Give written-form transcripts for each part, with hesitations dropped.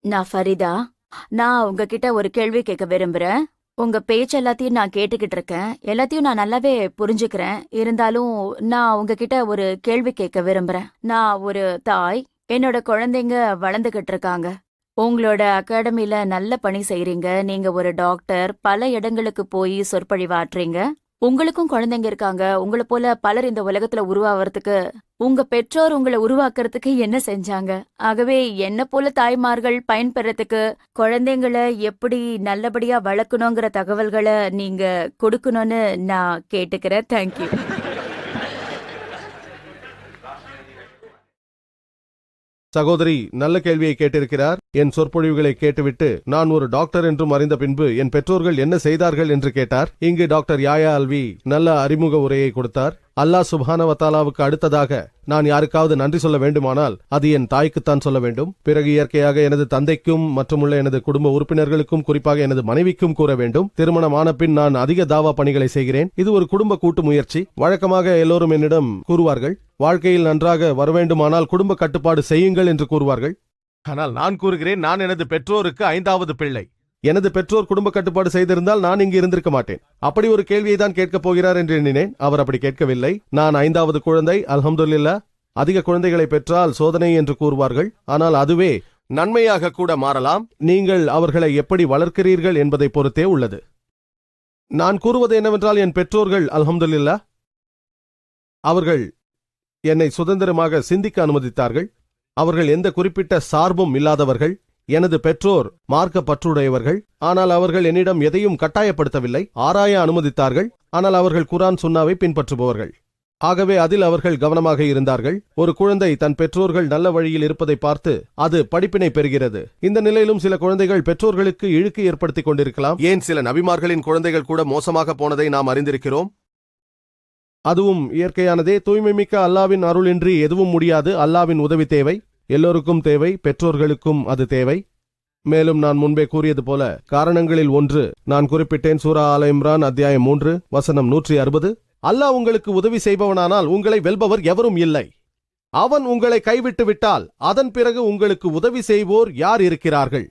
நான் ஃபரிதா. நான் உங்ககிட்ட ஒரு கேள்வி கேட்க விரும்புறேன். உங்க பேச்சு எல்லாத்தையும் நான் கேட்டுக்கிட்டு இருக்கேன். எல்லாத்தையும் நான் நல்லாவே புரிஞ்சுக்கிறேன். இருந்தாலும் நான் உங்ககிட்ட ஒரு கேள்வி கேட்க விரும்புறேன். நான் ஒரு தாய். என்னோட குழந்தைங்க வளர்ந்துகிட்டு இருக்காங்க. உங்களோட அகாடமில நல்ல பணி செய்றீங்க. நீங்க ஒரு டாக்டர். பல இடங்களுக்கு போய் சொற்பொழிவாற்றீங்க. உங்களுக்கும் குழந்தைங்க இருக்காங்க. உங்கள போல பலர் இந்த உலகத்துல உருவாவறதுக்கு உங்க பெற்றோர் உங்கள உருவாக்குறதுக்கு என்ன செஞ்சாங்க? ஆகவே என்ன போல தாய்மார்கள் பயன்பெறத்துக்கு குழந்தைங்கள எப்படி நல்லபடியா வளர்க்கணுங்கிற தகவல்கள நீங்க கொடுக்கணும்னு நான் கேட்டுக்கிறேன். தேங்க்யூ. சகோதரி நல்ல கேள்வியை கேட்டிருக்கிறார். என் சொற்பொழிவுகளை கேட்டுவிட்டு நான் ஒரு டாக்டர் என்றும் அறிந்த பின்பு என் பெற்றோர்கள் என்ன செய்தார்கள் என்று கேட்டார். இங்கு டாக்டர் யாயா அல்வி நல்ல அறிமுக உரையை கொடுத்தார். அல்லாஹ் சுப்ஹானஹு வ தஆலாவுக்கு அடுத்ததாக நான் யாருக்காவது நன்றி சொல்ல வேண்டுமானால் அது என் தாய்க்குத்தான் சொல்ல வேண்டும். பிறகு இயற்கையாக எனது தந்தைக்கும் மற்றுமுள்ள எனது குடும்ப உறுப்பினர்களுக்கும், குறிப்பாக எனது மனைவிக்கும் கூற வேண்டும். திருமணமான பின் நான் அதிக தாவா பணிகளை செய்கிறேன். இது ஒரு குடும்ப கூட்டு முயற்சி. வழக்கமாக எல்லோரும் என்னிடம் கூறுவார்கள், வாழ்க்கையில் நன்றாக வரவேண்டுமானால் குடும்ப கட்டுப்பாடு செய்யுங்கள் என்று கூறுவார்கள். ஆனால் நான் கூறுகிறேன், நான் எனது பெற்றோருக்கு 5வது பிள்ளை. எனது பெற்றோர் குடும்ப கட்டுப்பாடு செய்திருந்தால் நான் இங்கு இருந்திருக்க மாட்டேன். அப்படி ஒரு கேள்வியை தான் கேட்கப் போகிறார் என்று எண்ணினேன். அவர் அப்படி கேட்கவில்லை. நான் 5வது குழந்தை. அல்ஹம்துலில்லாஹ். அதிக குழந்தைகளை பெற்றால் சோதனை என்று கூறுவார்கள். ஆனால் அதுவே நன்மையாக கூட மாறலாம். நீங்கள் அவர்களை எப்படி வளர்க்கிறீர்கள் என்பதை பொறுத்தே உள்ளது. நான் கூறுவது என்னவென்றால், என் பெற்றோர்கள் அல்ஹம்துலில்லாஹ் அவர்கள் என்னை சுதந்திரமாக சிந்திக்க அனுமதித்தார்கள். அவர்கள் எந்த குறிப்பிட்ட சார்பும் இல்லாதவர்கள். எனது பெற்றோர் மார்க்க பற்றுடையவர்கள். ஆனால் அவர்கள் என்னிடம் எதையும் கட்டாயப்படுத்தவில்லை. ஆராய அனுமதித்தார்கள். ஆனால் அவர்கள் குர்ஆன் சுன்னாவை பின்பற்றுபவர்கள். ஆகவே அதில் அவர்கள் கவனமாக இருந்தார்கள். ஒரு குழந்தை தன் பெற்றோர்கள் நல்ல வழியில் இருப்பதை பார்த்து அது படிப்பினை பெறுகிறது. இந்த நிலையிலும் சில குழந்தைகள் பெற்றோர்களுக்கு இழுக்கு ஏற்படுத்திக் கொண்டிருக்கலாம். ஏன் சில நபிமார்களின் குழந்தைகள் கூட மோசமாக போனதை நாம் அறிந்திருக்கிறோம். அதுவும் இயற்கையானதே. தூய்மை மிக்க அல்லாவின் அருளின்றி எதுவும் முடியாது. அல்லாவின் உதவி தேவை, எல்லோருக்கும் தேவை, பெற்றோர்களுக்கும் அது தேவை. மேலும் நான் முன்பே கூறியது போல காரணங்களில் ஒன்று நான் குறிப்பிட்டேன். சூரா ஆல இம்ரான் அத்தியாயம் 3 வசனம் 160. அல்லாஹ் உங்களுக்கு உதவி செய்பவனானால் உங்களை வெல்பவர் எவரும் இல்லை. அவன் உங்களை கைவிட்டு விட்டால் அதன் பிறகு உங்களுக்கு உதவி செய்வோர் யார் இருக்கிறார்கள்?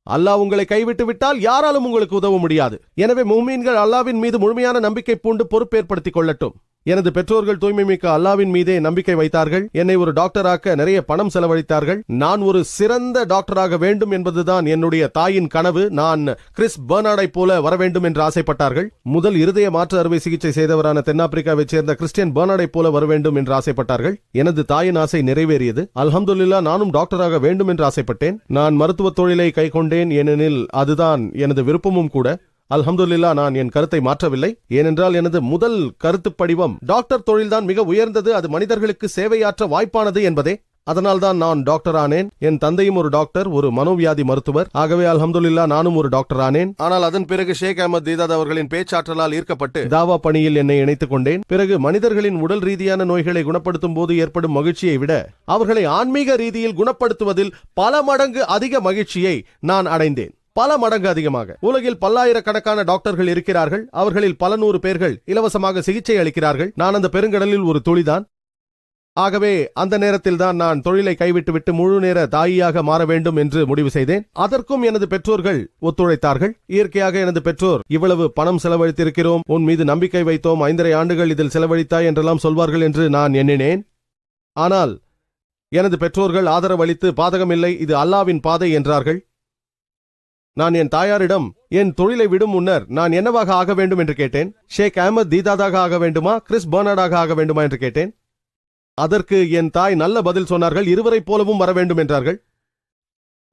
அல்லாஹ் உங்களை கைவிட்டு விட்டால் யாராலும் உங்களுக்கு உதவ முடியாது. எனவே முஃமின்கள் அல்லாவின் மீது முழுமையான நம்பிக்கை பூண்டு பொறுப்பேற்படுத்திக் கொள்ளட்டும். எனது பெற்றோர்கள் தூய்மை மிக்க அல்லாவின் மீதே நம்பிக்கை வைத்தார்கள். என்னை ஒரு டாக்டராக்க நிறைய பணம் செலவழித்தார்கள். நான் ஒரு சிறந்த டாக்டராக வேண்டும் என்பதுதான் என்னுடைய தாயின் கனவு. நான் கிறிஸ் பெர்னார்டை போல வர வேண்டும் என்று ஆசைப்பட்டார்கள். முதல் இருதய மாற்று அறுவை சிகிச்சை செய்தவரான தென்னாப்பிரிக்காவைச் சேர்ந்த கிறிஸ்டியன் பெர்னார்டை போல வர வேண்டும் என்று ஆசைப்பட்டார்கள். எனது தாயின் ஆசை நிறைவேறியது. அல்ஹம்துலில்லாஹ். நானும் டாக்டராக வேண்டும் என்று ஆசைப்பட்டேன். நான் மருத்துவ தொழிலை கைக்கொண்டேன், ஏனெனில் அதுதான் எனது விருப்பமும் கூட. அல்ஹம்துலில்லாஹ். நான் என் கருத்தை மாற்றவில்லை. ஏனென்றால் எனது முதல் கருத்து படிவம் டாக்டர் தொழில்தான் மிக உயர்ந்தது, அது மனிதர்களுக்கு சேவையாற்ற வாய்ப்பானது என்பதே. அதனால்தான் நான் டாக்டர் ஆனேன். என் தந்தையும் ஒரு டாக்டர், ஒரு மனோவியாதி மருத்துவர். ஆகவே அல்ஹம்துலில்லாஹ் நானும் ஒரு டாக்டர் ஆனேன். ஆனால் அதன் பிறகு ஷேக் அஹமத் தீதாத் அவர்களின் பேச்சாற்றலால் ஈர்க்கப்பட்டு தாவா பணியில் என்னை இணைத்துக் கொண்டேன். பிறகு மனிதர்களின் உடல் ரீதியான நோய்களை குணப்படுத்தும் போது ஏற்படும் மகிழ்ச்சியை விட அவர்களை ஆன்மீக ரீதியில் குணப்படுத்துவதில் பல மடங்கு அதிக மகிழ்ச்சியை நான் அடைந்தேன். பல மடங்கு அதிகமாக. உலகில் பல்லாயிரக்கணக்கான டாக்டர்கள் இருக்கிறார்கள். அவர்களில் பல நூறு பேர்கள் இலவசமாக சிகிச்சை அளிக்கிறார்கள். நான் அந்த பெருங்கடலில் ஒரு துளிதான். ஆகவே அந்த நேரத்தில் தான் நான் தொழிலை கைவிட்டுவிட்டு முழு நேர தாயியாக மாற வேண்டும் என்று முடிவு செய்தேன். அதற்கும் எனது பெற்றோர்கள் ஒத்துழைத்தார்கள். இயற்கையாக எனது பெற்றோர், இவ்வளவு பணம் செலவழித்திருக்கிறோம், உன் மீது நம்பிக்கை வைத்தோம், 5½ ஆண்டுகள் இதில் செலவழித்தாய் என்றெல்லாம் சொல்வார்கள் என்று நான் எண்ணினேன். ஆனால் எனது பெற்றோர்கள் ஆதரவளித்து பாதகமில்லை, இது அல்லாவின் பாதை என்றார்கள். நான் என் தாயாரிடம் என் தொழிலை விடும் முன்னர் நான் என்னவாக ஆக வேண்டும் என்று கேட்டேன். ஷேக் அஹமத் தீதாதாக ஆக வேண்டுமா, கிறிஸ் பெர்னார்டாக ஆக வேண்டுமா என்று கேட்டேன். அதற்கு என் தாய் நல்ல பதில் சொன்னார்கள். இருவரைப் போலவும் வர வேண்டும் என்றார்கள்.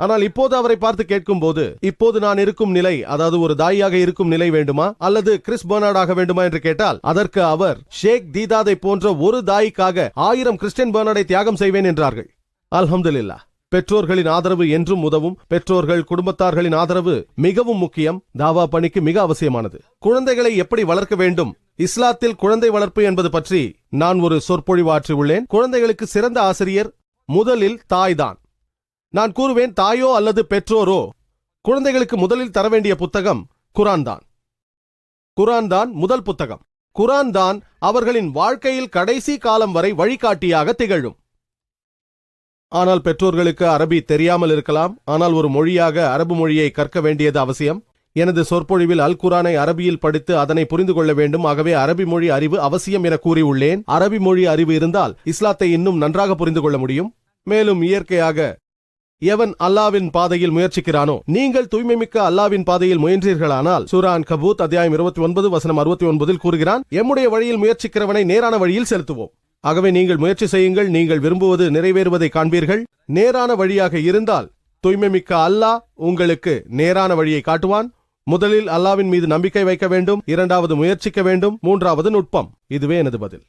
ஆனால் இப்போது அவரை பார்த்து கேட்கும் போது, இப்போது நான் இருக்கும் நிலை, அதாவது ஒரு தாயாக இருக்கும் நிலை வேண்டுமா அல்லது கிறிஸ் பெர்னார்டாக வேண்டுமா என்று கேட்டால் அதற்கு அவர் ஷேக் தீதாதை போன்ற ஒரு தாய்க்காக 1000 கிறிஸ்டியன் பெர்னார்டை தியாகம் செய்வேன் என்றார்கள். அல்ஹம்துலில்லாஹ். பெற்றோர்களின் ஆதரவு என்றும் உதவும். பெற்றோர்கள், குடும்பத்தார்களின் ஆதரவு மிகவும் முக்கியம். தாவா பணிக்கு மிக அவசியமானது. குழந்தைகளை எப்படி வளர்க்க வேண்டும், இஸ்லாத்தில் குழந்தை வளர்ப்பு என்பது பற்றி நான் ஒரு சொற்பொழிவாற்றி உள்ளேன். குழந்தைகளுக்கு சிறந்த ஆசிரியர் முதலில் தாய்தான். நான் கூறுவேன், தாயோ அல்லது பெற்றோரோ குழந்தைகளுக்கு முதலில் தர வேண்டிய புத்தகம் குர்ஆன் தான். குர்ஆன் தான் முதல் புத்தகம். குர்ஆன் தான் அவர்களின் வாழ்க்கையில் கடைசி காலம் வரை வழிகாட்டியாக திகழும். ஆனால் பெற்றோர்களுக்கு அரபி தெரியாமல் இருக்கலாம். ஆனால் ஒரு மொழியாக அரபு மொழியை கற்க வேண்டியது அவசியம். எனது சொற்பொழிவில் அல் குர்ஆனை அரபியில் படித்து அதனை புரிந்து கொள்ள வேண்டும். ஆகவே அரபி மொழி அறிவு அவசியம் என கூறியுள்ளேன். அரபி மொழி அறிவு இருந்தால் இஸ்லாத்தை இன்னும் நன்றாக புரிந்து கொள்ள முடியும். மேலும் இயற்கையாக எவன் அல்லாவின் பாதையில் முயற்சிக்கிறானோ, நீங்கள் தூய்மைமிக்க அல்லாவின் பாதையில் முயன்றீர்களானால், சூரா அன்கபூத் அத்தியாயம் 29 வசனம் 69 கூறுகிறான், எம்முடைய வழியில் முயற்சிக்கிறவனை நேரான வழியில் செலுத்துவோம். ஆகவே நீங்கள் முயற்சி செய்யுங்கள், நீங்கள் விரும்புவது நிறைவேறுவதை காண்பீர்கள். நேரான வழியாக இருந்தால் தூய்மைமிக்க அல்லாஹ் உங்களுக்கு நேரான வழியை காட்டுவான். முதலில் அல்லாவின் மீது நம்பிக்கை வைக்க வேண்டும், இரண்டாவது முயற்சிக்க வேண்டும், மூன்றாவது நுட்பம். இதுவே எனது பதில்.